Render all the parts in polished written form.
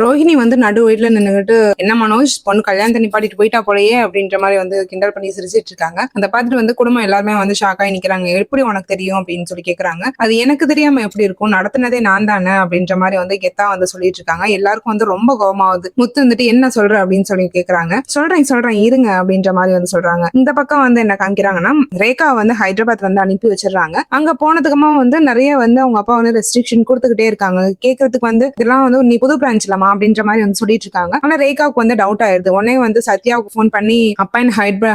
ரோஹிணி வந்து நடு வீட்டுல நின்னுகிட்டு, என்ன மனோஜ் பொண்ணு கல்யாணத்தை நிப்பாட்டிட்டு போயிட்டா போலயே அப்படின்ற மாதிரி வந்து கிண்டல் பண்ணி சிரிச்சிட்டு இருக்காங்க. அதை பார்த்துட்டு வந்து குடும்பம் எல்லாருமே வந்து ஷாக் ஆகி நிக்கிறாங்க. எப்படி உனக்கு தெரியும் அப்படின்னு சொல்லி கேக்குறாங்க. அது எனக்கு தெரியாம எப்படி இருக்கும், நடத்துனதே நான் தானே அப்படின்ற மாதிரி வந்து கெத்தா வந்து சொல்லிட்டு இருக்காங்க. எல்லாருக்கும் வந்து ரொம்ப கோபமாகுது. முத்து வந்துட்டு என்ன சொல்ற அப்படின்னு சொல்லி கேக்குறாங்க. சொல்றேன் இருங்க அப்படின்ற மாதிரி வந்து சொல்றாங்க. இந்த பக்கம் வந்து என்ன காமிக்கிறாங்கன்னா, ரேகா வந்து ஹைதராபாத் வந்து அனுப்பி வச்சிடறாங்க. அங்க போனதுக்குமா வந்து நிறைய வந்து அவங்க அப்பா வந்து ரெஸ்ட்ரிக்ஷன் கொடுத்துக்கிட்டே இருக்காங்க. கேட்கறதுக்கு வந்து இதெல்லாம் வந்து நீ புது பிரான்ச்ல அப்படின்ற மாதிரி வந்து சொல்லிட்டு இருக்காங்க. ஆனா ரேகாவுக்கு வந்து டவுட் ஆயிருது. உடனே வந்து சத்யாவுக்கு போன் பண்ணி, அப்பா என்ன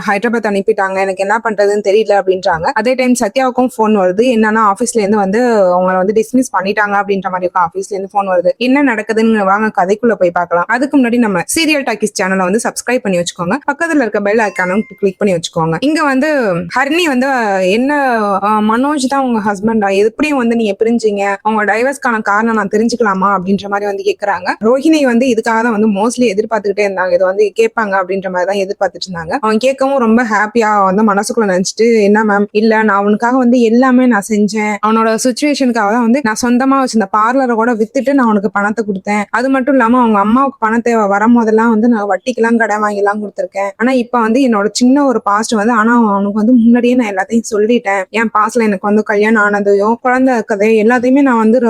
ஹைதராபாத் அனுப்பிட்டாங்க, எனக்கு என்ன பண்றதுன்னு தெரியல அப்படின்றாங்க. அதே டைம் சத்யாவுக்கும் போன் வருது. என்னன்னா ஆபீஸ்ல இருந்து வந்து அவங்களை வந்து டிஸ்மிஸ் பண்ணிட்டாங்க அப்படின்ற மாதிரி ஆபீஸ்ல இருந்து போன் வருது. என்ன நடக்குதுன்னு வாங்க கதைக்குள்ள போய் பார்க்கலாம். அதுக்கு முன்னாடி நம்ம சீரியல் டாக்கிஸ் சேனலை வந்து சப்ஸ்கிரைப் பண்ணி வச்சுக்கோங்க. பக்கத்துல இருக்க பெல் ஐக்கானும் கிளிக் பண்ணி வச்சுக்கோங்க. இங்க வந்து ஹரிணி வந்து என்ன மனோஜ் தான் உங்க ஹஸ்பண்டா, எப்படியும் வந்து நீங்க பிரிஞ்சீங்க, அவங்க டைவர்ஸ்க்கான காரணம் நான் தெரிஞ்சுக்கலாமா அப்படின்ற மாதிரி வந்து கேக்குறாங்க. ரோஹிணி வந்து இதுக்காக தான் வந்து மோஸ்ட்லி எதிர்பார்த்துக்கிட்டே இருந்தாங்க. இது வந்து கேட்பாங்க அப்படின்ற மாதிரி தான் எதிர்பார்த்துட்டு இருந்தாங்க. அவன் கேட்கவும் ரொம்ப ஹாப்பியா வந்து மனசுக்குள்ள நினைச்சிட்டு, என்ன மேம் இல்ல நான் அவனுக்காக வந்து எல்லாமே நான் செஞ்சேன், அவனோட சுச்சுவேஷனுக்காக தான் வந்து நான் சொந்தமா வச்சிருந்த பார்லரை கூட வித்துட்டு நான் அவனுக்கு பணத்தை கொடுத்தேன். அது மட்டும் இல்லாம அவங்க அம்மாவுக்கு பணத்தை வரும்போதெல்லாம் வந்து நான் வட்டிக்கெல்லாம் கடை வாங்கிலாம் கொடுத்துருக்கேன். ஆனா இப்ப வந்து என்னோட சின்ன ஒரு பாஸ்ட் வந்து, ஆனா அவனுக்கு வந்து முன்னாடியே நான் எல்லாத்தையும் சொல்லிட்டேன். என் பாஸ்ட்ல எனக்கு வந்து கல்யாணம் ஆனதையோ குழந்தை கதை எல்லாத்தையுமே நான் வந்து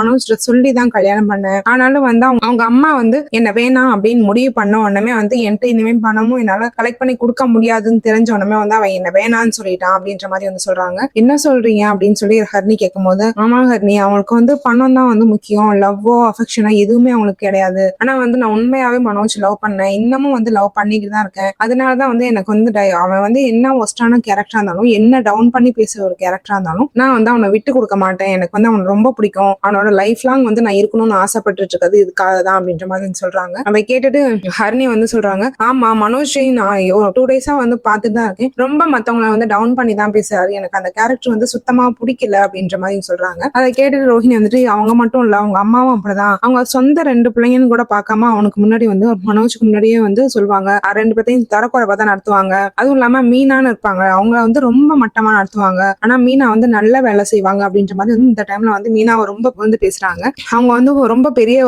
மனோஜ் சொல்லி தான் கல்யாணம் பண்ணேன். ஆனாலும் வந்து அவங்க அம்மா வந்து என்ன வேணாம் அப்படின்னு முடிவு பண்ண உடனே வந்து என்கிட்ட இனிமே பணமும் என்னால கலெக்ட் பண்ணி கொடுக்க முடியாதுன்னு தெரிஞ்ச உடனே வந்து அவன் என்ன வேணான்னு சொல்லிட்டான் அப்படின்ற மாதிரி வந்து சொல்றாங்க. என்ன சொல்றீங்க அப்படின்னு சொல்லி ஹரிணி கேட்கும் போது, ஆமா ஹரிணி, அவங்களுக்கு வந்து பணம் தான் வந்து முக்கியம், லவ்வோ அஃபெக்ஷனோ எதுவுமே அவங்களுக்கு கிடையாது. ஆனா வந்து நான் உண்மையாவே மனோஜ் லவ் பண்ணேன், இன்னமும் வந்து லவ் பண்ணிட்டு தான் இருக்கேன். அதனாலதான் வந்து எனக்கு வந்து அவன் வந்து என்ன ஒஸ்டான கேரக்டரா இருந்தாலும், என்ன டவுன் பண்ணி பேசுற ஒரு கேரக்டரா இருந்தாலும் நான் வந்து அவனை விட்டு கொடுக்க மாட்டேன். எனக்கு வந்து அவன் ரொம்ப பிடிக்கும், அவனோட லைஃப் லாங் வந்து நான் இருக்கணும்னு ஆசைப்பட்டு இருக்கிறது இதுக்காக தான் அப்படின்ற மாதிரி சொல்றாங்க. அதை கேட்டுட்டு ஹரிணி வந்து சொல்றாங்க, ஆமா மனோஜ் நான் 2 டேஸா வந்து பார்த்துட்டு தான் இருக்கேன், ரொம்ப மத்தவங்களை வந்து டவுன் பண்ணி தான் பேசுறாரு, எனக்கு அந்த கேரக்டர் வந்து சுத்தமா பிடிக்கல அப்படின்ற மாதிரி சொல்றாங்க. அதை கேட்டுட்டு ரோஹிணி வந்துட்டு, அவங்க மட்டும் இல்ல அவங்க அம்மாவும் அப்படிதான், அவங்க சொந்த 2 பிள்ளைங்கன்னு கூட பார்க்காம அவனுக்கு முன்னாடி வந்து மனோஜுக்கு முன்னாடியே வந்து சொல்லுவாங்க, 2 பேர்த்தையும் தரக்குறைவா தான் நடத்துவாங்க. அதுவும் இல்லாம மீனான்னு இருப்பாங்க, அவங்க வந்து ரொம்ப மட்டமா நடத்துவாங்க. ஆனா மீனா வந்து நல்ல வேலை செய்வாங்க அப்படின்ற மாதிரி வந்து இந்த டைம்ல வந்து மீனாவை ரொம்ப வந்து பேசுறாங்க. அவங்க வந்து ரொம்ப பெரிய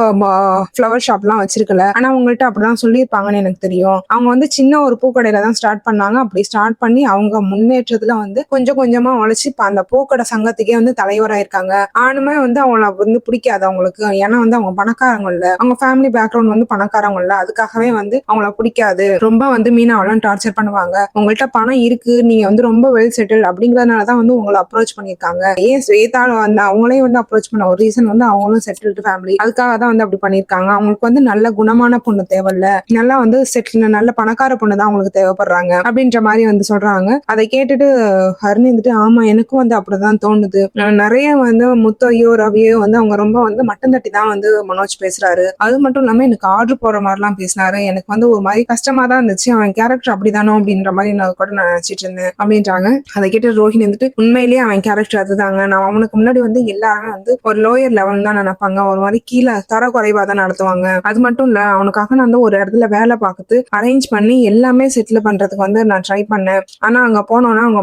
ஃப்ளவர் ஷாப் எல்லாம் வச்சிருக்கல, ஆனா அவங்கள்ட்ட அப்படிதான் சொல்லியிருப்பாங்கன்னு எனக்கு தெரியும். அவங்க வந்து சின்ன ஒரு பூக்கடையில தான் ஸ்டார்ட் பண்ணாங்க. அப்படி ஸ்டார்ட் பண்ணி அவங்க முன்னேற்றத்துல வந்து கொஞ்சம் கொஞ்சமா உழைச்சி அந்த பூக்கடை சங்கத்துக்கே வந்து தலைவராயிருக்காங்க. ஆனுமே வந்து அவங்கள வந்து பிடிக்காது அவங்களுக்கு, ஏன்னா வந்து அவங்க பணக்காரங்க இல்ல, அவங்க ஃபேமிலி பேக்ரவுண்ட் வந்து பணக்காரங்க இல்ல, அதுக்காகவே வந்து அவங்கள பிடிக்காது. ரொம்ப வந்து மீனாவெல்லாம் டார்ச்சர் பண்ணுவாங்க. உங்கள்ட்ட பணம் இருக்கு, நீங்க வந்து ரொம்ப வெல் செட்டில் அப்படிங்கறதுனாலதான் வந்து உங்களை அப்ரோச் பண்ணிருக்காங்க. ஏன் ஸ்வேதாலும் வந்து அவங்களே வந்து அப்ரோச் பண்ண ஒரு ரீசன் வந்து அவங்களும் செட்டில்டு ஃபேமிலி, அதுக்காக தான் வந்து அப்படி பண்ணிருக்காங்க. அவங்களுக்கு வந்து நல்ல குணமான பொண்ணு தேவையில்ல, நல்லா வந்து செட்டில் நல்ல பணக்கார பொண்ணு தான் அவங்களுக்கு தேவைப்படுறாங்க அப்படின்ற மாதிரி வந்து சொல்றாங்க. அதை கேட்டுட்டு ஹரிணி வந்துட்டு, ஆமா எனக்கும் வந்து அப்படிதான் தோணுது, நிறைய வந்து முத்தையோ ரவியோ வந்து அவங்க ரொம்ப வந்து மட்டம் தட்டி தான் வந்து மனோஜ் பேசுறாரு. அது மட்டும் இல்லாம எனக்கு ஆர்டர் போடுற மாதிரிலாம் பேசினாரு, எனக்கு வந்து ஒரு மாதிரி கஷ்டமா தான் இருந்துச்சு, அவன் கேரக்டர் அப்படிதானோ அப்படின்ற மாதிரி நான் கூட நான் நினைச்சிட்டு இருந்தேன் அப்படின்றாங்க. அதை கேட்டு ரோஹிணி வந்துட்டு, உண்மையிலேயே அவன் கேரக்டர் அதுதாங்க, நான் அவனுக்கு முன்னாடி வந்து எல்லாருமே வந்து ஒரு லோயர் லெவல் தான் நினைப்பாங்க, ஒரு மாதிரி கீழே தர குறைவா தான் நடத்துவாங்க. அது மட்டும் இல்ல அவனுக்காக நான் வந்து ஒரு இடத்துல வேலை பார்த்து அரேஞ்ச் பண்ணி எல்லாமே செட்டில் பண்றதுக்கு வந்து நான் ட்ரை பண்ணேன். ஆனா அங்க போனோம்னா அவங்க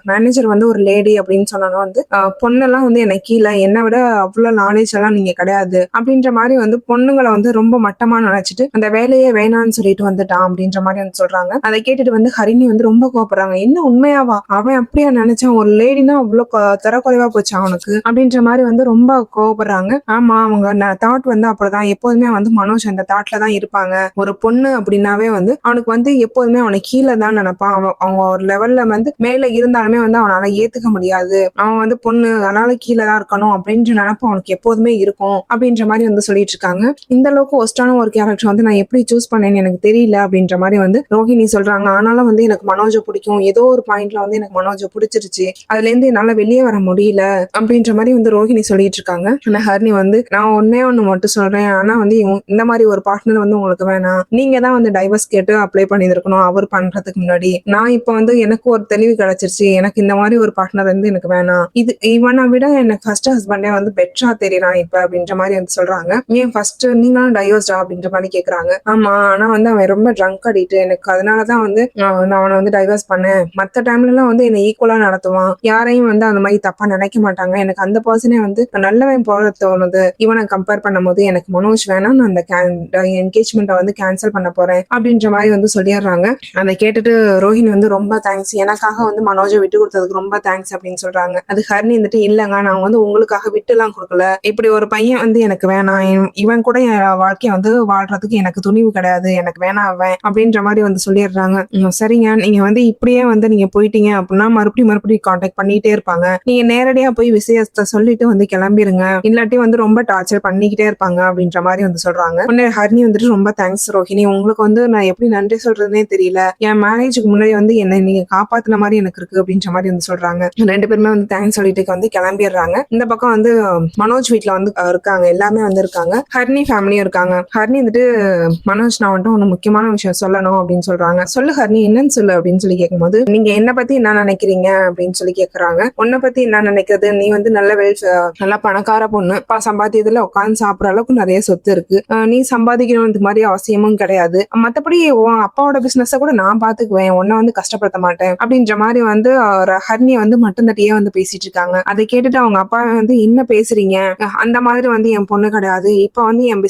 மேனேஜர் வந்து ஒரு லேடி அப்படின்னு சொன்னாலும் வந்து பொண்ணெல்லாம் வந்து எனக்கு கீழே, என்னை விட அவ்வளவு நாலேஜ் எல்லாம் நீங்க கிடையாது அப்படின்ற மாதிரி வந்து பொண்ணுங்களை வந்து ரொம்ப மட்டமா நினைச்சிட்டு அந்த வேலையே வேணான்னு சொல்லிட்டு வந்துட்டான் அப்படின்ற மாதிரி வந்து சொல்றாங்க. அதை கேட்டுட்டு வந்து ஹரிணி வந்து ரொம்ப கோபப்படுறாங்க. என்ன உண்மையாவா, அவன் அப்படியா நினைச்சான், ஒரு லேடினா அவ்வளவு தரக்குறைவா போச்சு அவனுக்கு அப்படின்ற மாதிரி வந்து ரொம்ப கோவப்படுறாங்க. ஆமா அவங்க தாட் வந்து அப்படிதான், எப்போதுமே வந்து மனோஜ் அந்த தாட்ல தான் இருப்பாங்க. ஒரு பொண்ணு அப்படின்னாவே வந்து அவனுக்கு வந்து எப்போதுமே அவனை கீழே தான் நினைப்பான். அவங்க ஒரு லெவல்ல வந்து மேல இருந்தாலுமே வந்து அவனால ஏத்துக்க முடியாது, அவன் வந்து பொண்ணு அதனால கீழே தான் இருக்கணும் அப்படின்ற நினைப்பு அவனுக்கு எப்போதுமே இருக்கும் அப்படின்ற மாதிரி வந்து சொல்லிட்டு இருக்காங்க. இந்த அளவுக்கு ஒஸ்டான ஒரு கேரக்டர் வந்து நான் எப்படி சூஸ் பண்ணேன்னு எனக்கு தெரியல அப்படின்ற மாதிரி வந்து ரோஹிணி சொல்றாங்க. ஆனாலும் வந்து எனக்கு மனோஜை பிடிக்கும், ஏதோ ஒரு பாயிண்ட்ல வந்து எனக்கு மனோஜை பிடிச்சிருச்சு, அதுல இருந்து என்னால வெளியே வர முடியல அப்படின்ற மாதிரி வந்து ரோஹிணி சொல்லிட்டு இருக்காங்க. ஆனா ஹரிணி வந்து, நான் ஒன்னே ஒண்ணு மட்டும் சொல்றேன், ஆனா வந்து இந்த மாதிரி ஒரு பார்ட்னர் வந்து உங்களுக்கு வேணாம், நீங்க தான் வந்து டைவர்ஸ் கேட்டு அப்ளை பண்ணிருக்கணும் அவர் பண்றதுக்கு முன்னாடி. நான் இப்ப வந்து எனக்கு ஒரு தெளிவு கிடைச்சிருச்சு, எனக்கு இந்த மாதிரி ஒரு பார்ட்னர் வந்து எனக்கு வேணாம், இது இவனை விட எனக்கு ஃபர்ஸ்ட் ஹஸ்பண்டே வந்து பெட்டரா தெரியறான் இப்ப அப்படின்ற மாதிரி வந்து சொல்றாங்க. ஏன் ஃபர்ஸ்ட் நீங்களும் டைவர்ஸ்டா அப்படின்ற மாதிரி கேக்குறாங்க. ஆமா, ஆனா வந்து அவன் ரொம்ப ட்ரங்க் அடிக்ட், எனக்கு அதனாலதான் வந்து நான் அவனை வந்து டைவர்ஸ் பண்ணேன். மத்த டைம்ல எல்லாம் வந்து என்னை ஈக்குவலா நடத்துவான், யாரையும் வந்து அந்த மாதிரி தப்பா நினைக்க மாட்டாங்க, எனக்கு அந்த பர்சனே வந்து நல்லவன் போல தோணுது, இவனை கம்பேர் பண்ணும் போது எனக்கு மனோஜ் வேணா, நான் அந்த என்கேஜ்மெண்ட்டை வந்து கேன்சல் பண்ண போறேன் அப்படின்ற மாதிரி வந்து சொல்லிடுறாங்க. அதை கேட்டுட்டு ரோஹிணி வந்து ரொம்ப தேங்க்ஸ், எனக்காக வந்து மனோஜை விட்டு கொடுத்ததுக்கு ரொம்ப தேங்க்ஸ் அப்படின்னு சொல்றாங்க. அது ஹரிணி வந்துட்டு இல்லங்க, நான் வந்து உங்களுக்காக விட்டு எல்லாம் கொடுக்கல, இப்படி ஒரு பையன் வந்து எனக்கு வேணாம், இவன் கூட என் வாழ்க்கைய வந்து வாழ்றதுக்கு எனக்கு துணிவு கிடையாது, எனக்கு வேணாம் அவன் அப்படின்ற மாதிரி வந்து சொல்லிடுறாங்க. சரிங்க, நீங்க வந்து இப்படியே வந்து நீங்க போயிட்டீங்க அப்படின்னா மறுபடியும் கான்டாக்ட் பண்ணிட்டே இருப்பாங்க, நீங்க நேரடியா போய் விஷயத்த சொல்லிட்டு வந்து கிளம்பிருங்க, இல்லாட்டி வந்து ரொம்ப டார்ச்சர் பண்ணிக்கிட்டே இருப்பாங்க அப்படின்ற மாதிரி வந்து சொல்றாங்க. உடனே ஹரிணி வந்துட்டு ரொம்ப தேங்க்ஸ் ரோஹிணி, உங்களுக்கு வந்து நான் எப்படி நன்றி சொல்றதுனே தெரியல, என் மேரேஜுக்கு முன்னாடி வந்து என்ன நீங்க காப்பாத்தின மாதிரி எனக்கு இருக்கு அப்படின்ற மாதிரி வந்து சொல்றாங்க. ரெண்டு பேருமே வந்து தேங்க்ஸ் சொல்லிட்டு வந்து கிளம்பிடுறாங்க. இந்த பக்கம் வந்து மனோஜ் வீட்டுல வந்து இருக்காங்க, எல்லாமே வந்து இருக்காங்க, ஹரிணி ஃபேமிலியும் இருக்காங்க. ஹரிணி வந்துட்டு மனோஜ், நான் வந்துட்டு ஒண்ணு முக்கியமான விஷயம் சொல்லணும் அப்படின்னு சொல்றாங்க. சொல்லு ஹரிணி, என்னன்னு சொல்லு அப்படின்னு சொல்லி கேட்கும்போது, நீங்க என்ன பத்தி என்ன நினைக்கிறீங்க அப்படின்னு சொல்லி கேக்குறாங்க. உன்னை பத்தி என்ன நினைக்கிறது, நீ வந்து நல்ல நல்லா பணக்கார பொண்ணு, சம்பாத்தியத்துல உட்காந்து சாப்பிடுற அளவுக்கு நிறைய சொத்து இருக்கு, நீ சம்பாதிக்கணும் இந்த மாதிரி அவசியமும் கிடையாது, மத்தபடி உன் அப்பாவோட பிசினஸ கூட நான் பாத்துக்குவேன், உன்னை வந்து கஷ்டப்படுத்த மாட்டேன் அப்படின்ற மாதிரி வந்து ஹரிணியை வந்து மட்டும் தட்டியே வந்து பேசிட்டு இருக்காங்க. அதை கேட்டுட்டு அவங்க அப்பா வந்து என்ன பேசுறீங்க, அந்த மாதிரி வந்து என் பொண்ணு கிடையாது, இப்ப வந்து என்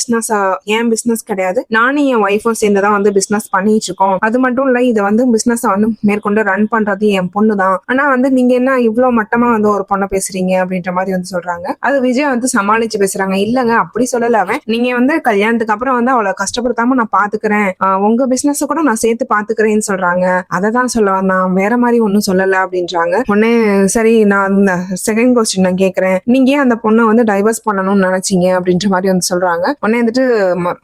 பிசினஸ் கிடையாது, நானும் என் ஒய்ஃபும் சேர்ந்துதான் வந்து பிசினஸ் பண்ணிட்டு இருக்கோம், அது மட்டும் இல்ல இதை வந்து பிசினஸ் வந்து மேற்கொண்டு ரன் பண்றது என் பொண்ணு தான், ஆனா வந்து நீங்க என்ன இவ்வளவு மட்டமா வந்து ஒரு பொண்ணை பேசுறீங்க அப்படின்ற மாதிரி வந்து சொல்றாங்க. அது விஜய் வந்து சமாளிச்சு பேசுறாங்க. இல்லங்க, அப்படி சொல்லல அவன், நீங்க வந்து கல்யாணத்துக்கு அப்புறம் வந்து அவளை கஷ்டப்படுத்தாம நான் பாத்துக்கிறேன், உங்க பிசினஸ் கூட நான் சேர்த்து பாத்துக்கிறேன்னு சொல்றாங்க, அததான் சொல்ல நான் வேற மாதிரி ஒன்னும் சொல்லல அப்படின்றாங்க. உடனே சரி, நான் இந்த செகண்ட் கொஸ்டின் நான் கேக்குறேன், நீங்க ஏன் அந்த பொண்ணை வந்து டைவர்ஸ் பண்ணணும்னு நினைச்சீங்க அப்படின்ற மாதிரி வந்து சொல்றாங்க. உடனே வந்துட்டு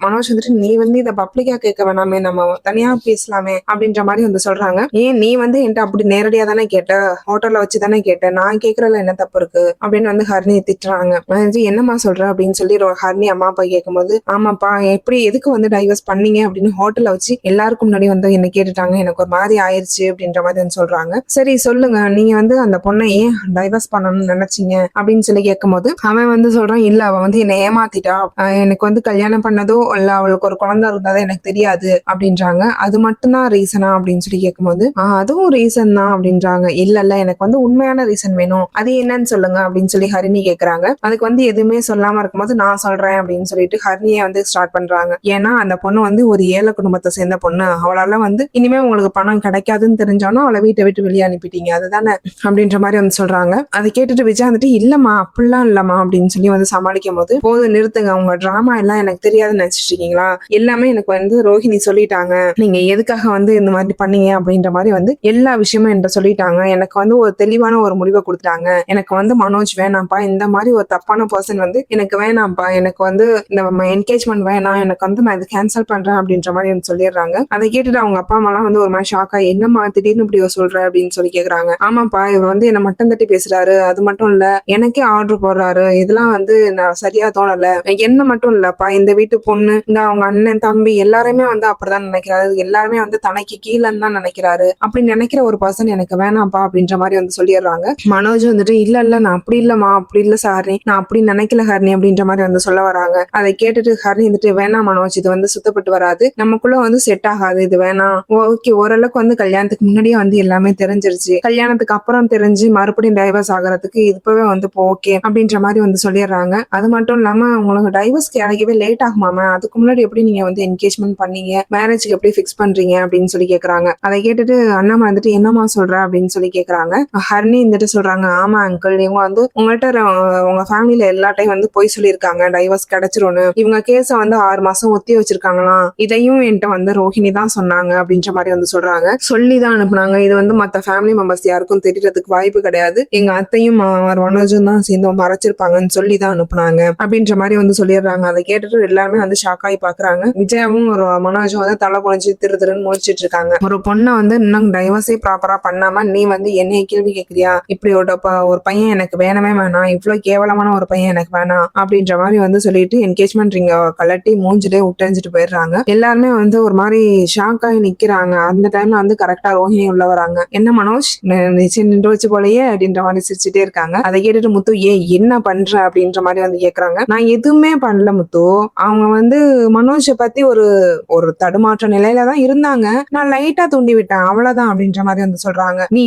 மனோஜ் வந்துட்டு, நீ வந்து இதை பப்ளிக்கா கேட்க வேணாமே, நம்ம தனியா பேசலாமே அப்படின்ற மாதிரி வந்து சொல்றாங்க. ஏன் நீ வந்து என்கிட்ட அப்படி நேரடியா தானே கேட்ட, ஹோட்டல்ல வச்சு தானே கேட்ட, நான் கேக்குறதுல என்ன தப்பு இருக்கு அப்படின்னு வந்து ஹரிணி திட்டுறாங்க. என்னம்மா சொல்ற அப்படின்னு சொல்லி ஹரிணி அம்மா அப்பா கேட்கும்போது, ஆமாப்பா, எப்படி எதுக்கு வந்து டைவர்ஸ் பண்ணீங்க அப்படின்னு ஹோட்டல்ல வச்சு எல்லாருக்கும் முன்னாடி வந்து என்ன கேட்டுட்டாங்க, எனக்கு ஒரு மாதிரி ஆயிடுச்சு அப்படின்ற மாதிரி வந்து சொல்றாங்க. சரி சொல்லுங்க, நீங்க வந்து அந்த பொண்ணை ஏன் டைவர்ஸ் பண்ணணும்னு நினைச்சீங்க அப்படின்னு சொல்லி கேட்கும்போது அவன் வந்து சொல்றான், இல்ல அவ வந்து என்னை ஏமாத்திட்டா, எனக்கு வந்து கல்யாணம் பண்ணதோ இல்ல அவளுக்கு ஒரு குழந்தை இருந்தாதோ எனக்கு தெரியாது அப்படின்றாங்க, அது மட்டும்தான் ரீசனா அப்படின்னு சொல்லி கேட்கும்போது அதுவும் ரீசன் தான் அப்படின்றாங்க. இல்ல எனக்கு வந்து உண்மையான ரீசன் வேணும், அது என்னன்னு சொல்லுங்க அப்படின்னு சொல்லி ஹரிணி கேக்குறாங்க. அதுக்கு வந்து எதுவுமே சொல்லாம இருக்கும்போது நான் சொல்றேன் அப்படின்னு சொல்லிட்டு ஹரிணியை வந்து ஸ்டார்ட் பண்றாங்க. ஏன்னா அந்த பொண்ணு வந்து ஒரு ஏழை குடும்பத்தை சேர்ந்த பொண்ணு, அவளால வந்து இனிமே உங்களுக்கு பணம் கிடைக்காதுன்னு தெரிஞ்சாலும் அவளை வீட்டை விட்டு வெளியே அனுப்பிட்டீங்க அதுதானே அப்படின்ற மாதிரி வந்து சொல்றாங்க. அதை கேட்டுட்டு விஜய் வந்துட்டு, இல்லம்மா அப்படிலாம் இல்லம்மா அப்படின்னு சொல்லி வந்து சமாளிக்கும் போது, போது நிறுத்துங்க, உங்க டிராமா எல்லாம் எனக்கு தெரியாதுன்னு நினைச்சிட்டு இருக்கீங்களா, எல்லாமே எனக்கு வந்து ரோஹிணி சொல்லிட்டாங்க, நீங்க எதுக்காக வந்து இந்த மாதிரி பண்ணீங்க அப்படின்ற மாதிரி வந்து எல்லா விஷயமும் என்கிட்ட சொல்லிட்டாங்க, எனக்கு வந்து ஒரு தெளிவான ஒரு முடிவை கொடுத்துட்டாங்க, எனக்கு வந்து மனோஜ் வேணாம்ப்பா, இந்த மாதிரி ஒரு தப்பான பர்சன் வந்து எனக்கு வேணாம்ப்பா, எனக்கு வந்து இந்த என்கேஜ்மெண்ட் வேணாம், எனக்கு வந்து நான் இதை கேன்சல் பண்றேன் அப்படின்ற மாதிரி வந்து சொல்லிடுறாங்க. அதை கேட்டுட்டு அவங்க அப்பா அம்மா எல்லாம் வந்து ஒரு மாதிரி ஷாக்கா, என்னம்மா திடீர்னு இப்படி சொல்ற அப்படின்னு சொல்லி கேக்குறாங்க. ஆமாப்பா, இவர் வந்து என்ன மட்டம் தட்டி பேசுறாரு, அது மட்டும் இல்ல எனக்கே ஆர்டர் போடுறாரு, இதெல்லாம் வந்து நான் சரியா தோணல, என்ன மட்டும் இல்லப்பா, இந்த வீட்டு பொண்ணு, இந்த அவங்க அண்ணன் தம்பி எல்லாருமே வந்து அப்படிதான் நினைக்கிறாரு, எல்லாருமே வந்து தனக்கு கீழன்னு தான் நினைக்கிறாரு, அப்படி நினைக்கிற ஒரு பர்சன் எனக்கு வேணாம்ப்பா அப்படின்ற மாதிரி வந்து சொல்லிடுறாங்க. மனோஜ் வந்துட்டு, இல்ல நான் அப்படி இல்லம்மா, அப்படி இல்ல ஹரிணி, நான் அப்படி நினைக்கல ஹரிணி அப்படின்ற மாதிரி வந்து சொல்ல வராங்க. அதை கேட்டுட்டு ஹரிணி வந்துட்டு, வேணாம் மனோஜ், இது வந்து சுத்தப்பட்டு வராது, நமக்குள்ள வந்து செட் ஆகாது, இது வேணாம், ஓகே ஓரளவுக்கு வந்து கல்யாணத்துக்கு முன்னாடியே வந்து எல்லாமே தெரிஞ்சிருச்சு, கல்யாணத்துக்கு அப்புறம் தெரிஞ்சு மறுபடியும் டைவர்ஸ் ஆகிறதுக்கு இப்பவே வந்து ஓகே அப்படின்ற மாதிரி வந்து சொல்லிடுறாங்க. அது மட்டும் இல்லாம உங்களுக்கு டைவர்ஸ் கிடைக்கவே லேட் ஆகுமாம, அதுக்கு முன்னாடி எப்படி நீங்க வந்து என்கேஜ்மெண்ட் பண்ணீங்க, மேரேஜ்க்கு எப்படி ஃபிக்ஸ் பண்றீங்க அப்படின்னு சொல்லி கேக்குறாங்க. அதை கேட்டுட்டு அண்ணாமா வந்துட்டு, என்னமா சொல்ற அப்படின்னு சொல்லி கேக்குறாங்க. ஹரிணி வந்துட்டு சொல்றாங்க, ஆமா அங்கிள், இவங்க வந்து உங்கள்கிட்ட உங்க ஃபேமிலியில எல்லாட்டையும் வந்து போய் சொல்லியிருக்காங்க டைவர்ஸ் கிடைச்சிரும்னு, இவங்க கேஸ வந்து 6 மாசம் ஒத்தி வச்சிருக்காங்களாம், இதையும் என்கிட்ட வந்து ரோஹிணி தான் சொன்னாங்க அப்படின்ற மாதிரி வந்து சொல்றாங்க. சொல்லிதான் அனுப்புனாங்க, இது வந்து மத்த ஃபேமிலி மெம்பர்ஸ் யாருக்கும் தெரியறதுக்கு வாய்ப்பு கிடையாது, எங்க அத்தையும் மனோஜும் தான் சேர்ந்து மறைச்சிருப்பாங்கன்னு சொல்லி தான் அனுப்புனாங்க அப்படின்ற மாதிரி வந்து சொல்லிடுறாங்க. அதை கேட்டுட்டு எல்லாருமே வந்து ஷாக் ஆகி பாக்குறாங்க. விஜயாவும் ஒரு மனோஜும் வந்து தலை குறைஞ்சு திருன்னு முடிச்சிட்டு இருக்காங்க. ஒரு பொண்ணை வந்து இன்னும் டைவர்ஸே ப்ராப்பரா பண்ணாம நீ வந்து என்னைய கேள்வி கேட்கிறியா, இப்படி ஒரு பையன் எனக்கு வேணவே வேணாம், இவ்வளவு கேவலமான ஒரு பையன் எனக்கு வேணாம் அப்படின்ற மாதிரி வந்து சொல்லிட்டு என்கேஜ்மெண்ட் ரிங்க கலட்டி மூஞ்சிலே விட்டெறிஞ்சிட்டு போயிடுறாங்க. எல்லாருமே வந்து ஒரு மாதிரி ஷாக் ஆகி நிக்கிறாங்க. அந்த டைம்ல வந்து கரெக்டா ரோஹிணி உள்ள வராங்க. என்ன மனோஜ், நிச்சயம் நின்று வச்சு போலயே அப்படின்ற மாதிரி சிரிச்சுட்டே இருக்காங்க. அதை கேட்டுட்டு முத்து, என்ன பண்ற அப்படின்ற மாதிரி வந்து கேக்குறாங்க. நான் எதுவுமே பண்ணல முத்து, அவங்க வந்து மனோஜை பத்தி ஒரு ஒரு தடுமாற்ற நிலையில தான் இருந்தாங்க, நான் லைட்டா தூண்டி விட்டேன் அவ்வளவுதான் அப்படின்ற மாதிரி வந்து சொல்றாங்க. நீ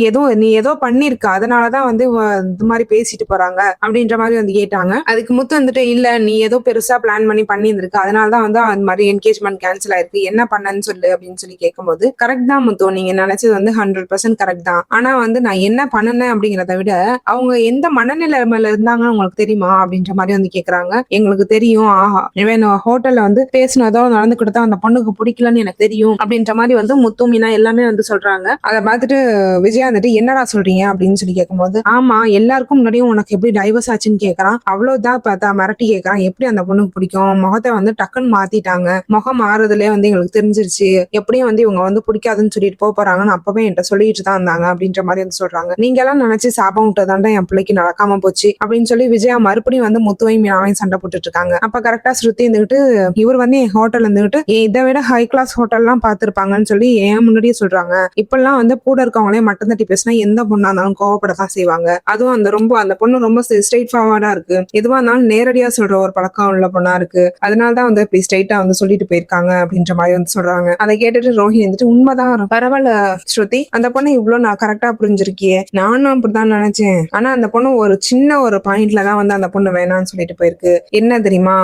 ஏதோ பண்ணிருக்க, அதனாலதான் வந்து இது மாதிரி பேசிட்டு போறாங்க அப்படின்ற மாதிரி வந்து கேட்டாங்க. அதுக்கு முத்து வந்துட்டு, இல்ல நீ ஏதோ பெருசா பிளான் பண்ணி இருந்திருக்கு. அதனாலதான் வந்து அந்த மாதிரி என்கேஜ்மெண்ட் கேன்சல் ஆயிருக்கு. என்ன பண்ணன்னு சொல்லு அப்படின்னு சொல்லி கேட்கும்போது, கரெக்ட் தான் முத்து, நீங்க நினைச்சது வந்து 100% கரெக்ட் தான். ஆனா வந்து நான் என்ன பண்ணனேன் அப்படிங்கிறத விட அவங்க எந்த மனநிலைமையில இருந்தாங்கன்னு உங்களுக்கு தெரியுமா அப்படின்ற மாதிரி வந்து கேக்குறாங்க. எங்களுக்கு தெரியும். ஆஹா, இவன் ஹோட்டல்ல வந்து பேசினதோ நடந்துக்கிட்டதோ அந்த பொண்ணுக்கு பிடிக்கலன்னு எனக்கு தெரியும் அப்படின்ற மாதிரி வந்து முத்து மீனா எல்லாமே வந்து சொல்றாங்க. அதை பார்த்துட்டு விஜயா வந்துட்டு என்னடா சொல்றீங்க அப்படின்னு சொல்லி கேட்கும்போது, ஆமா எல்லாருக்கும் முன்னாடியும் உனக்கு எப்படி டைவர்ஸ் ஆச்சுன்னு கேக்குறான். அவ்வளவுதான் பார்த்தா மிரட்டி கேட்கறான். எப்படி அந்த பொண்ணுக்கு பிடிக்கும், முகத்தை வந்து டக்குன்னு மாத்திட்டாங்க, முகம் மாறுதலே வந்து எங்களுக்கு தெரிஞ்சிருச்சு, எப்படியும் வந்து இவங்க வந்து பிடிக்காதுன்னு சொல்லிட்டு போறாங்கன்னு அப்பவே என்கிட்ட சொல்லிட்டு தான் இருந்தாங்க அப்படின்ற மாதிரி வந்து சொல்றாங்க. நீங்க எல்லாம் நினைச்சு சாபம் விட்டதாண்டா என் பிள்ளைக்கு நடக்காம போச்சு அப்படின்னு சொல்லி விஜயா மறுபடியும் வந்து முத்துவையும் மீனாவையும் சண்டை போட்டுட்டு இருக்காங்க. அப்ப கரெக்டா ஸ்ருதி இருந்துகிட்டு இவர் வந்து என் ஹோட்டல் இருந்துகிட்டு இதை விட ஹை கிளாஸ் ஹோட்டல் எல்லாம் பாத்துருப்பாங்கன்னு சொல்லி ஏன் முன்னாடியே சொல்றாங்க. இப்பெல்லாம் வந்து கூட இருக்கவங்களே மட்டம் தட்டி பேசினா எந்த பொண்ணா இருந்தாலும் கோவப்படத்தான் செய்வாங்க. அதுவும் அந்த பொண்ணு ரொம்ப ஸ்ட்ரெயிட் ஃபார்வர்டா இருக்கு. எதுவா இருந்தாலும் நேரடியா சொல்ற ஒரு பழக்கம் உள்ள பொண்ணா இருக்கு. அதனாலதான் வந்து இப்படி ஸ்ட்ரெயிட்டா வந்து சொல்லிட்டு போயிருக்காங்க அப்படின்ற மாதிரி வந்து சொல்றாங்க. அதை கேட்டுட்டு ரோஹிணி வந்துட்டு உண்மைதான் பரவாயில்ல ஸ்ருதி, அந்த பொண்ணு இவ்வளவு நான் கரெக்டா புரிஞ்சிருக்கியே, நானும் அப்படிதான் நினைச்சேன். ஆனா அந்த பொண்ணு ஒரு சின்ன ஒரு பாயிண்ட்ல தான் வந்து அந்த பொண்ணு வேணாம்னு சொல்லிட்டு போயிருக்கு. என்ன தெரியுமா,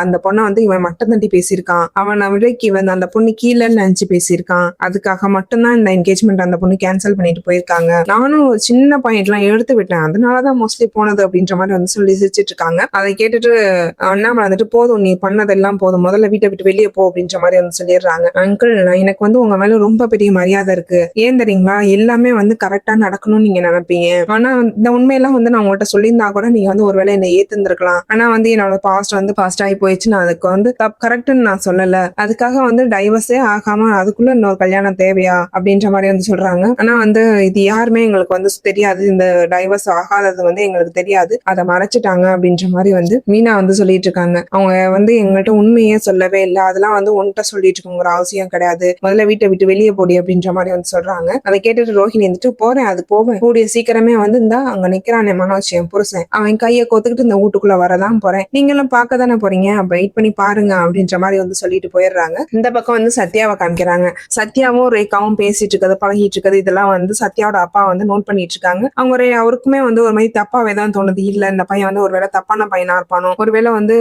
அந்த பொண்ணை வந்து இவன் மட்டம் தட்டி பேசியிருக்கான். அவனை விடைக்கு வந்து அந்த பொண்ணு கீழேன்னு நினைச்சு பேசியிருக்கான். அதுக்காக மட்டும்தான் இந்த என்கேஜ்மெண்ட் அந்த பொண்ணு கேன்சல் பண்ணிட்டு போயிருக்காங்க. நானும் ஒரு சின்ன பாயிண்ட் எல்லாம் எடுத்து விட்டேன், அதனாலதான் மோஸ்ட்லி போனது அப்படின்ற மாதிரி வந்து சொல்லி சிரிச்சிட்டு இருக்காங்க. அதை கேட்டுட்டு அண்ணாமலை வந்துட்டு போதும், நீ பண்ணதெல்லாம் போதும், முதல்ல வீட்டை விட்டு வெளியே போ அப்படின்ற மாதிரி வந்து சொல்லிடுறாங்க. அங்கிள், எனக்கு வந்து உங்க மேல ரொம்ப பெரிய மரியாதை இருக்கு. ஏன் தெரியுங்களா, எல்லாமே வந்து கரெக்டா நடக்கணும்னு நீங்க நினைப்பீங்க. ஆனா இந்த உண்மையெல்லாம் வந்து நான் உங்கள்கிட்ட சொல்லியிருந்தா கூட நீங்க வந்து ஒருவேளை என்னை ஏத்திருந்திருக்கலாம். ஆனா வந்து என்னோட பாஸ்ட் வந்து பாஸ்ட் ஆகி போயிடுச்சு. நான் அதுக்கு வந்து கரெக்ட்னு நான் சொல்லல. அதுக்காக வந்து டைவர்ஸே ஆகாம அதுக்குள்ள இன்னொரு கல்யாணம் தேவையா அப்படின்ற மாதிரி வந்து சொல்றாங்க. ஆனா வந்து இது யாருமே எங்களுக்கு வந்து தெரியாது, இந்த டைவர்ஸ் ஆகாதது வந்து எங்களுக்கு தெரியாது, அதை மறைச்சிட்டாங்க அப்படின்ற மாதிரி வந்து மீனா வந்து சொல்லிட்டு இருக்காங்க. அவங்க வந்து எங்கள்கிட்ட உண்மையே சொல்லவே இல்லை, அதெல்லாம் வந்து உன்கிட்ட சொல்லிட்டு இருக்கோங்கிற அவசியம் கிடையாது, முதல்ல வீட்டை விட்டு வெளியே போடி அப்படின்ற மாதிரி வந்து சொல்றாங்க. அதை கேட்டுட்டு ரோஹிணி வந்துட்டு போறேன், அது போவேன், கூடிய சீக்கிரமே வந்து இந்த அங்க நிக்கிறானே மனோஜ் என் புருஷன், அவன் கையை கோத்துக்கிட்டு இந்த வீட்டுக்குள்ள வரதான் போறேன், நீங்களும் பார்க்க தானே போறீங்க, வெயிட் பண்ணி பாருங்க அப்படின்ற மாதிரி வந்து சொல்லிட்டு போயிடுறாங்க. இந்த பக்கம் வந்து சத்யாவை காமிக்கிறாங்க. சத்யாவும் ரேகாவும் பேசிட்டு இருக்கிறது பழகிட்டு இருக்கிறது இதெல்லாம் வந்து சத்யாவோட அப்பா வந்து நோட் பண்ணிட்டு இருக்காங்க. அவங்க அவருக்குமே வந்து ஒரு மாதிரி தப்பாவே தான் தோணுது. இல்ல இந்த பையன் வந்து ஒருவேளை தப்பான பையனா இருப்பானோ, ஒருவேளை வந்து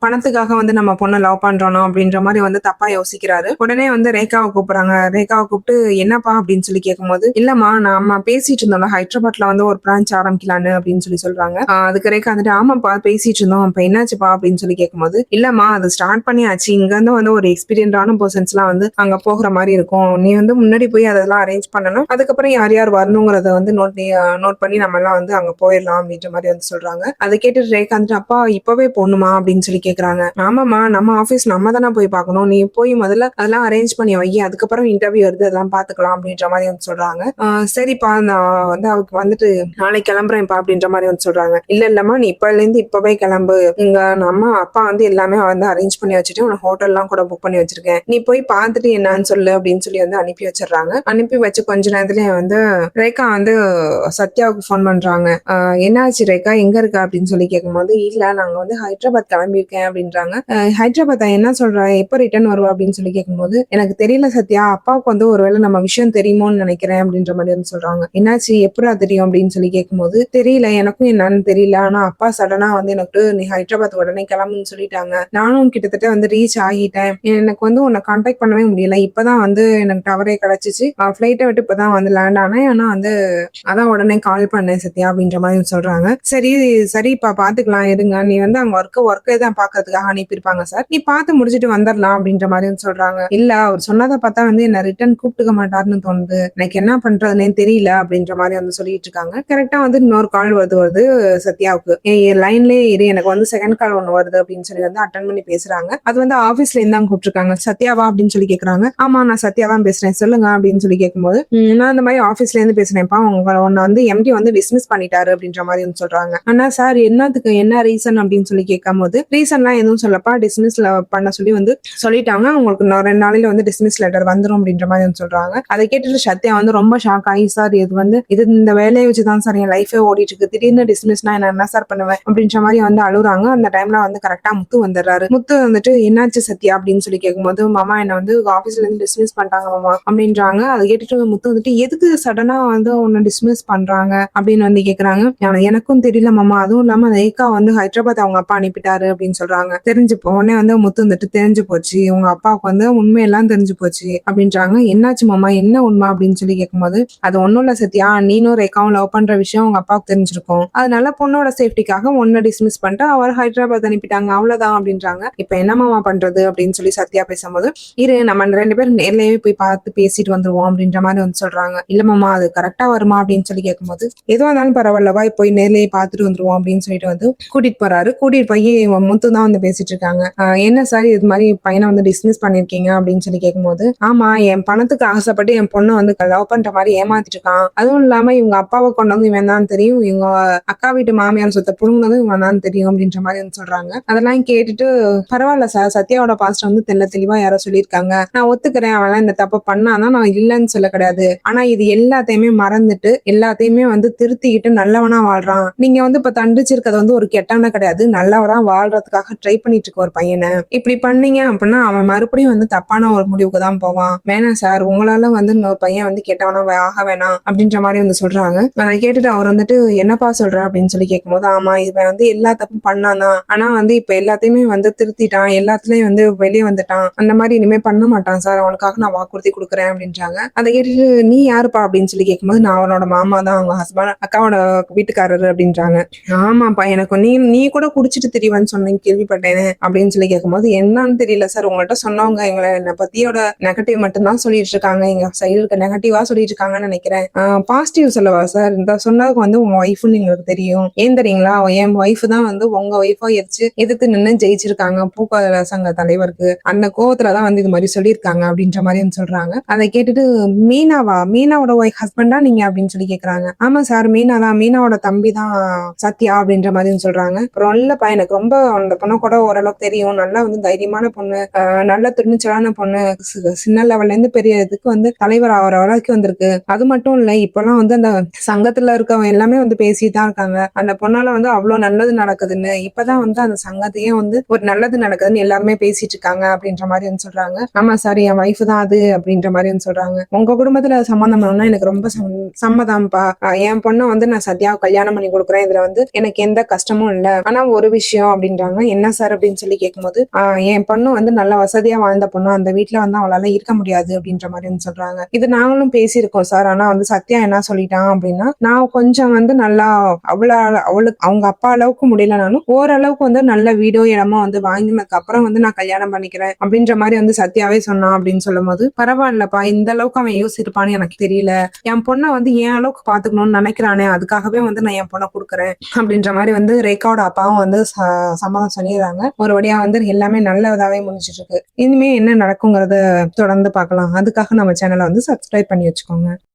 பணத்துக்காக வந்து நம்ம பொண்ணை லவ் பண்றோனோ அப்படின்ற மாதிரி வந்து தப்பா யோசிக்கிறாரு. உடனே வந்து ரேகாவை கூப்பிடுறாங்க. ரேகாவை கூப்பிட்டு என்னப்பா அப்படின்னு சொல்லி கேட்கும்போது, இல்லம்மா நாம பேசிட்டு இருந்தோம்ல ஹைதராபாத்ல வந்து ஒரு பிரான்ச் ஆரம்பிக்கலான்னு அப்படின்னு சொல்லி சொல்றாங்க. அதுக்கு ரேகா வந்துட்டு ஆமாப்பா பேசிட்டு இருந்தோம், இப்ப என்னாச்சுப்பா அப்படின்னு சொல்லி கேட்கும்போது, இல்லம்மா அது ஸ்டார்ட் பண்ணியாச்சு, இங்க இருந்து வந்து ஒரு எக்ஸ்பீரியன்ஸான பர்சன்ஸ் எல்லாம் வந்து அங்க போகிற மாதிரி இருக்கும், நீ வந்து முன்னாடி போய் அதெல்லாம் அரேஞ்ச் பண்ணணும், அதுக்கப்புறம் யார் யார் வரணுங்கிறத வந்து நோட் பண்ணி நம்ம எல்லாம் வந்து அங்க போயிடலாம் அப்படின்ற மாதிரி வந்து சொல்றாங்க. அதை கேட்டு ரேகா வந்துட்டு அப்பா இப்பவே போகணுமா அப்படின்னு சொல்லி கேக்குறாங்க. ஆமாமா நம்ம ஆபீஸ் நம்ம தானே போய் பார்க்கணும், நீ போய் முதல்ல அதெல்லாம் அரேஞ்ச் பண்ணி வை, அதுக்கப்புறம் இன்டர்வியூ வருது அதெல்லாம் பாத்துக்கலாம் அப்படின்ற மாதிரி வந்து சொல்றாங்க. சரிப்பா நான் வந்து அவருக்கு வந்துட்டு நாளைக்கு கிளம்புறேன்ப்பா அப்படின்ற மாதிரி வந்து சொல்றாங்க. இல்லம்மா நீ இப்பல இருந்து இப்பவே கிளம்பு, இங்க நம்ம அப்பா வந்து எல்லாமே வந்து அரேஞ்ச் பண்ணி வச்சுட்டு உனக்கு ஹோட்டல்லாம் கூட புக் பண்ணி வச்சிருக்கேன், நீ போய் பார்த்துட்டு என்னன்னு சொல்லு அப்படின்னு சொல்லி வந்து அனுப்பி வச்சிடறாங்க. அனுப்பி வச்சு கொஞ்ச நேரத்துல வந்து ரேகா வந்து சத்யாவுக்கு போன் பண்றாங்க. என்னாச்சு ரேகா எங்க இருக்கா அப்படின்னு சொல்லி கேட்கும்போது, இல்ல நாங்க வந்து ஹைதராபாத் கிளம்பியிருக்கேன் அப்படின்றாங்க. ஹைதராபாத் என்ன சொல்ற, எப்ப ரிட்டர்ன் வருவா அப்படின்னு சொல்லி கேட்கும்போது, எனக்கு தெரியல சத்யா, அப்பாவுக்கு வந்து ஒருவேளை நம்ம விஷயம் தெரியுமோன்னு நினைக்கிறேன் அப்படின்ற மாதிரி வந்து சொல்றாங்க. என்னாச்சு எப்படா தெரியும் அப்படின்னு சொல்லி கேட்கும்போது, தெரியல எனக்கும் என்னன்னு தெரியல, ஆனா அப்பா சடனா வந்து எனக்கு நீ ஹைதராபாத் உடனே கிளம்புன்னு சொல்லிட்டாங்க, நானும் கிட்டத்தட்ட வந்து ரீச் ஆகிட்டேன், எனக்கு வந்து உன்னை கான்டாக்ட் பண்ணவே முடியல, இப்பதான் வந்து எனக்கு டவரே கிடைச்சிச்சு, ஃபிளைட்டை விட்டு இப்பதான் வந்து லேண்ட் ஆனேன், ஆனா வந்து அதான் உடனே கால் பண்ணேன் சத்யா அப்படின்ற மாதிரி சொல்றாங்க. சரிப்பா பாத்துக்கலாம் இருங்க, நீ வந்து அங்க ஒர்க்கே தான் பாக்கிறதுக்காக அனுப்பியிருப்பாங்க சார், நீ பார்த்து முடிச்சுட்டு வந்துடலாம் அப்படின்ற மாதிரி சொல்றாங்க. இல்ல அவர் சொன்னதை பார்த்தா வந்து என்ன ரிட்டர்ன் கூப்பிட்டுக்க மாட்டாருன்னு தோணுது, எனக்கு என்ன பண்றதுன்னே தெரியல அப்படின்ற மாதிரி வந்து சொல்லிட்டு இருக்காங்க. கரெக்டா வந்து இன்னொரு கால் வருது சத்யாவுக்கு, லைன்லயே இரு எனக்கு வந்து செகண்ட் கால் ஒண்ணு வருது அப்படின்னு சொல்லி வந்து அட்டன் பண்ணி பேசுறாங்க. அது வந்து ஆபீஸ்ல இருந்து தான் கூப்பிட்டுருக்காங்க. சத்யாவா அப்படின்னு சொல்லி கேக்குறாங்க. ஆமா நான் சத்யா தான் பேசுறேன் சொல்லுங்க அப்படின்னு சொல்லி கேட்கும்போது, நான் இந்த மாதிரி ஆபீஸ்ல இருந்து பேசுறேன்ப்பா, உன்னை வந்து எம்டி வந்து டிஸ்மிஸ் பண்ணிட்டாரு அப்படின்ற மாதிரி வந்து சொல்றாங்க. ஆனா சார் என்னத்துக்கு என்ன ரீசன் அப்படின்னு சொல்லி கேட்கும்போது, ரீசன்லாம் எதுவும் சொல்லப்பா, டிஸ்மிஸ்ல பண்ண சொல்லி வந்து சொல்லிட்டாங்க, உங்களுக்கு 2 நாளையில வந்து டிஸ்மிஸ் லெட்டர் வந்துரும் அப்படின்ற மாதிரி வந்து சொல்றாங்க. அதை கேட்டுட்டு சத்யா வந்து ரொம்ப ஷாக் ஆகி, சார் இது இந்த வேலையை வச்சுதான் சார் என் லைஃபே ஓடிட்டு இருக்கு, திடீர்னு டிஸ்மிஸ்னா என்ன சார் பண்ணுவேன் அப்படின்ற மாதிரி வந்து அழுறாங்க. அந்த டைம்ல வந்து கரெக்டா முத்து வந்துடுறாரு. முத்து வந்துட்டு என்னாச்சு சத்யா அப்படின்னு சொல்லி கேட்கும்போது, மாமா என்ன வந்து ஆபீஸ்ல இருந்து டிஸ்மிஸ் பண்ணிட்டாங்க மாமா அப்படின்றாங்க. அதை கேட்டுட்டு முத்து வந்துட்டு எதுக்கு சடனா வந்து உன்னை டிஸ்மிஸ் பண்றாங்க அப்படின்னு வந்து கேக்குறாங்க. எனக்கும் தெரியல மாமா, அதுவும் இல்லாம ரேகா வந்து ஹைதராபாத் அவங்க அப்பா அனுப்பிட்டாரு பண்ணிட்டாரு அப்படின்னு சொல்றாங்க. தெரிஞ்சு உடனே வந்து முத்து வந்துட்டு தெரிஞ்சு போச்சு, உங்க அப்பாவுக்கு வந்து உண்மையெல்லாம் தெரிஞ்சு போச்சு அப்படின்றாங்க. என்னாச்சு மாமா, என்ன உண்மை அப்படின்னு சொல்லி கேட்கும்போது, அது ஒண்ணும் இல்ல சத்யா, நீனும் ரேகாவும் லவ் பண்ற விஷயம் உங்க அப்பாவுக்கு தெரிஞ்சிருக்கும், அதனால பொண்ணோட சேஃப்டிக்காக ஒன்ன டிஸ்மிஸ் பண்ணிட்டு அவர் ஹைதராபாத் அனுப்பிட்டாங்க, அவ்வளவுதான் அப்படின்றாங்க. இப்ப என்ன மாமா பண்றது அப்படின்னு சொல்லி சத்யா பேசும்போது, இரு நம்ம 2 பேரும் நேர்லயே போய் பார்த்து பேசிட்டு வந்துருவோம் அப்படின்ற மாதிரி வந்து சொல்றாங்க. இல்ல மாமா அது கரெக்டா வருமா அப்படின்னு சொல்லி கேட்கும்போது, எதுவா இருந்தாலும் பரவாயில்லவா போய் நேர்லயே பார்த்துட்டு வந்துருவோம் அப்படின்னு சொல்லிட்டு வந்து கூட்டிட்டு போறாரு. கூட்டிட்டு போய் முத்து தான் வந்து பேசிட்டு இருக்காங்க. என்ன சார் இது மாதிரி பையனை வந்து டிஸ்மிஸ் பண்ணிருக்கீங்க அப்படின்னு சொல்லி கேட்கும்போது, ஆமா என் பணத்துக்கு ஆசைப்பட்டு என் பொண்ணு வந்து லவ் பண்ற மாதிரி ஏமாத்திட்டு இருக்கான், அதுவும் இல்லாம இவங்க அப்பாவை கொண்டு வந்து இவன் தான் தெரியும், இவங்க அக்கா வீட்டு மாமியார் சொத்தை புடுங்கினது இவன் தான் தெரியும் அப்படின்ற மாதிரி வந்து சொல்றாங்க. அதெல்லாம் கேட்டுட்டு, பரவாயில்ல சார், சத்யாவோட பாஸ்ட் வந்து தெளிவா யாரோ சொல்லியிருக்காங்க, நான் ஒத்துக்கிறேன், அவன் இந்த தப்ப பண்ணாதான், நான் இல்லைன்னு சொல்ல கிடையாது, ஆனா இது எல்லாத்தையுமே மறந்துட்டு எல்லாத்தையுமே வந்து திருத்திக்கிட்டு நல்லவனா வாழ்றான். நீங்க வந்து இப்ப தண்டிச்சிருக்கிறது வந்து ஒரு கெட்டவன கிடையாது, நல்லவனா வாழ்றதுக்காக ட்ரை பண்ணிட்டு இருக்க ஒரு பையனை இப்படி பண்ணீங்க அப்படின்னா அவன் மறுபடியும் வந்து தப்பான ஒரு முடிவுக்கு தான் போவான். வேணாம் சார், உங்களால வந்து இன்னொரு பையன் வந்து கெட்டவனா ஆக வேணாம் அப்படின்ற மாதிரி வந்து சொல்றாங்க. அதை கேட்டுட்டு அவர் வந்துட்டு என்னப்பா சொல்ற அப்படின்னு சொல்லி கேட்கும்போது, ஆமா இவன் வந்து எல்லா தப்பும் பண்ணாதான், ஆனா வந்து இப்ப எல்லாத்தையுமே வந்து திருத்திட்டான், எல்லாத்துலயும் வந்து வெளியே வந்துட்டான், அந்த மாதிரி இனிமே பண்ண மாட்டான் சார், அவனுக்காக நான் வாக்குறுதி கொடுக்குறேன் அப்படின்றாங்க. அதை கேட்டுட்டு நீ யாருப்பா அப்படின்னு சொல்லி கேட்கும்போது, நான் அவனோட மாமா தான், அவங்க ஹஸ்பண்ட் அக்காவோட வீட்டுக்காரரு அப்படின்றாங்க. ஆமாப்பா, எனக்கு நீ கூட குடிச்சிட்டு தெரியவன்னு சொன்னேன், கேள்விப்பட்டேன் அப்படின்னு சொல்லி கேட்கும்போது, என்னன்னு தெரியல சார், உங்கள்கிட்ட சொன்னவங்க எங்களை என்னை பத்தியோட நெகட்டிவ் மட்டும் தான் சொல்லிட்டு இருக்காங்க, எங்க சைடு இருக்க நெகட்டிவா சொல்லிட்டு இருக்காங்கன்னு நினைக்கிறேன். பாசிட்டிவ் சொல்லவா சார், இந்த சொன்னதுக்கு வந்து உங்க ஒய்ஃப்னு எங்களுக்கு தெரியும், ஏன் தெரியுங்களா, என் ஒய்ஃப் தான் வந்து உங்க ஒய்ஃபா எதிர்த்து நின்று ஜெயிச்சிருக்காங்க பூக்கோள சங்க தலைவருக்கு, அந்த கோவத்துலதான் வந்து இது மாதிரி சொல்லியிருக்காங்க அப்படின்ற மாதிரி சொல்றாங்க. அதை கேட்டுட்டு மீனாவோட ஒய்ஃப் ஹஸ்பண்டா நீங்க அப்படின்னு சொல்லி கேக்குறாங்க. ஆமா சார், மீனா தான், மீனாவோட தம்பி தான் சத்யா அப்படின்ற மாதிரி சொல்றாங்க. இல்லப்பா, எனக்கு ரொம்ப அந்த பொண்ணு கூட ஓரளவுக்கு தெரியும், நல்லா வந்து தைரியமான பொண்ணு, நல்ல துணிச்சலான பொண்ணு, சின்ன லெவல்ல இருந்து பெரிய இதுக்கு வந்து தலைவர் ஆகிற வரைக்கும் வந்திருக்கு. அது மட்டும் இல்ல, இப்பெல்லாம் வந்து அந்த சங்கத்துல இருக்கவங்க எல்லாமே வந்து பேசிட்டு தான் இருக்காங்க, அந்த பொண்ணால வந்து அவ்வளவு நல்லது நடக்குதுன்னு, இப்பதான் வந்து அந்த சங்கத்தையே வந்து ஒரு நல்லது நடக்குதுன்னு எல்லாருமே பேசிட்டு இருக்காங்க அப்படின்ற மாதிரி வந்து சொல்றாங்க. ஆமா சார், என் ஒய்ஃப் தான் அது அப்படின்ற மாதிரி வந்து சொல்றாங்க. உங்க குடும்பத்துல சம்பந்தம் பண்ணா எனக்கு ரொம்ப சம்மதம்ப்பா, என் பொண்ணை வந்து நான் சத்யாவை கல்யாணம் பண்ணி கொடுக்குறேன், இதுல வந்து எனக்கு எந்த கஷ்டமும் இல்ல, ஆனா ஒரு விஷயம் அப்படின்றாங்க. என்ன சார் அப்படின்னு சொல்லி கேட்கும்போது, என் பொண்ணு வந்து நல்ல வசதியா வாழ்ந்த பொண்ணு, அந்த வீட்டுல வந்து அவளால இருக்க முடியாது அப்படின்ற மாதிரி வந்து சொல்றாங்க. இது நாங்களும் பேசியிருக்கோம் சார், ஆனா வந்து சத்யா என்ன சொல்லிட்டான் அப்படின்னா, நான் கொஞ்சம் வந்து நல்லா அவளுக்கு அவங்க அப்பா அளவுக்கு முடியலனாலும் ஓரளவுக்கு வந்து நல்ல வீடோ இடமோ வந்து வாங்கினதுக்கு அப்புறம் வந்து நான் கல்யாணம் பண்ணிக்கிறேன் அப்படின்ற மாதிரி வந்து சத்யாவே சொன்னான் அப்படின்னு சொல்லும் போது, பரவாயில்லப்பா, இந்த அளவுக்கு அவன் யோசிச்சிருப்பான்னு எனக்கு தெரியல, என் பொண்ணை வந்து என் அளவுக்கு பாத்துக்கணும்னு நினைக்கிறானே, அதுக்காகவே வந்து நான் என் பொண்ணை கொடுக்குறேன் அப்படின்ற மாதிரி வந்து ரேகாவோட அப்பாவும் வந்து சம்மதம் சொல்லிடுறாங்க. ஒரு வழியா வந்து எல்லாமே நல்லதாவே முடிஞ்சிட்டு இருக்கு. இனிமே என்ன நடக்குங்கிறத தொடர்ந்து பார்க்கலாம். அதுக்காக நம்ம சேனலை வந்து சப்ஸ்கிரைப் பண்ணி வச்சுக்கோங்க.